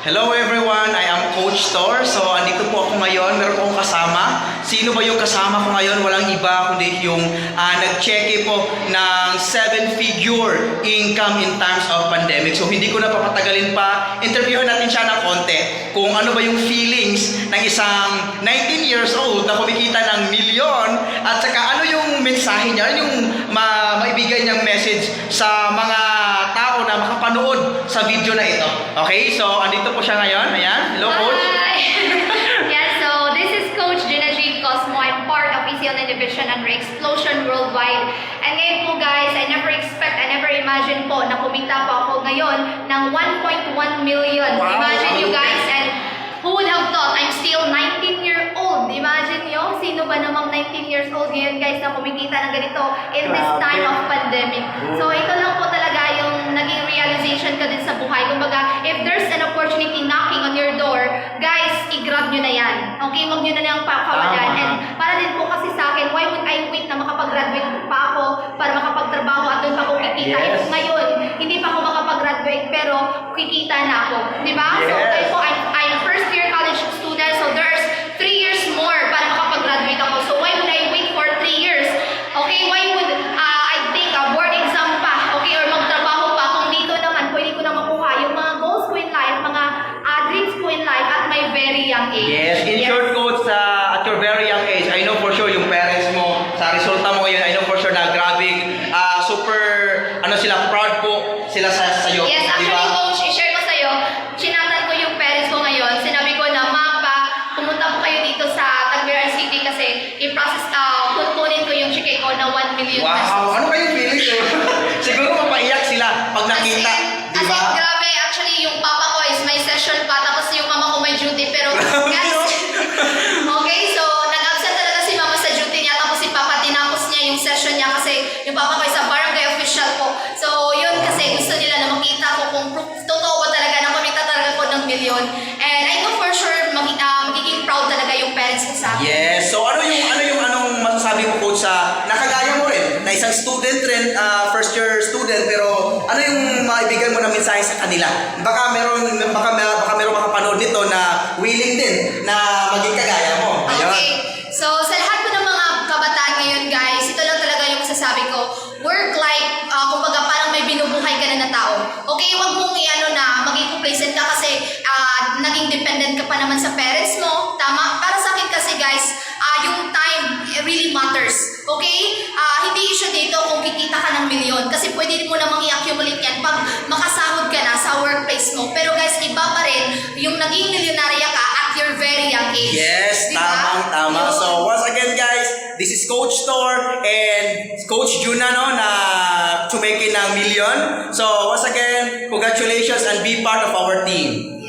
Hello everyone, I am Coach Tor. So, andito po ako ngayon. Meron po akong kasama. Sino ba yung kasama ko ngayon? Walang iba kundi yung nag-check po ng 7-figure income in times of pandemic. So, hindi ko na papatagalin pa. Interviewin natin siya ng konti kung ano ba yung feelings ng isang 19 years old na kumikita ng milyon at saka ano yung mensahe niya, ano yung maibigay niyang message sa mga tao na makapanood sa video na ito. Okay, so andito po siya ngayon. Ayan, hello Coach. Hi! Yeah, so this is Coach Gina G. Cosmo. I'm part of ECL Division under Explosion Worldwide. And ngayon po guys, I never imagine po na kumita po ako ngayon ng 1.1 million. Wow. Imagine you guys, and who would have thought I'm still 19-year-old? Imagine nyo, sino ba namang 19 years old ngayon guys na kumikita ng ganito in this time of pandemic. So ito lang po talaga yung naging realization ko din sa buhay. Kumbaga, if there's an opportunity knocking on your door, guys, i-grab nyo na yan. Okay, wag nyo na lang pakawalan. And para din po kasi sa akin, why would I wait na makapag-graduate pa ako para makapagtrabaho at doon pa ako kikita? Yes. Ngayon, hindi pa ako makapag-graduate pero kikita na ako. Di ba? So, Yes. okay po, I'm first year college student, so there's 3 years more para makapag-graduate ako. So, why would I wait for 3 years? Okay, why would I take a board exam pa? Okay, or magtrabaho pa kung dito naman, pwede ko na makuha yung mga goals ko in life, mga dreams ko in life at my very young age. Yes, in short Coach, at your very young age, I know for sure yung parents mo, sa resulta mo ngayon, I know for sure na grabing, super, sila, proud po sila sa'yo. Yes, actually, diba? Coach, i-share ko sa'yo, chinatan ko yung parents ko ngayon. Sinabi ko na, Mapa, pumunta po kayo dito sa Tagbiran City kasi i-process, kukunin ko yung cheque ko na 1 million pesos. Wow, ano kayong feeling? Siguro mapaiyak sila pag nakita. Kasi Diba? grabe, actually, yung papa ko is may session pa, tapos yung mama ko may duty, pero guys, okay, so nag-absent talaga si mama sa duty niya, tapos si papa tinapos niya yung session niya kasi yung papa ko is a barangay official po. So, yun kasi gusto nila na makita ko kung totoo ba talaga na kumita talaga ko ng milyon. And I know for sure magiging proud talaga yung parents ko sa akin. Yes. So anong masasabi mo Coach sa nakagaya mo rin na isang student rin, first year student, pero ano yung maibigay mo na mensahe sa kanila? Baka meron makapanood nito na willing din na maging kagaya mo. Ayun. Okay. So, sa lahat po ng mga kabataan ngayon, guys, ito lang talaga yung masasabi ko. Work like, kumbaga parang may binubuhay ka na tao. Okay, wag mong maging complacent ka kasi naging dependent ka pa naman sa parents mo. Tama? Para sa akin kasi, guys, yung time really matters. Okay? Hindi issue dito kung kikita ka ng milyon kasi pwede mo namang i-accumulate yan pag makasahod ka na sa workplace mo. Pero guys, iba pa rin yung naging milyonarya ka at your very young age. Yes, Diba? tama. Yun. So once again guys, this is Coach Tor and Coach Juna na to make it ng million. So once again, congratulations and be part of our team.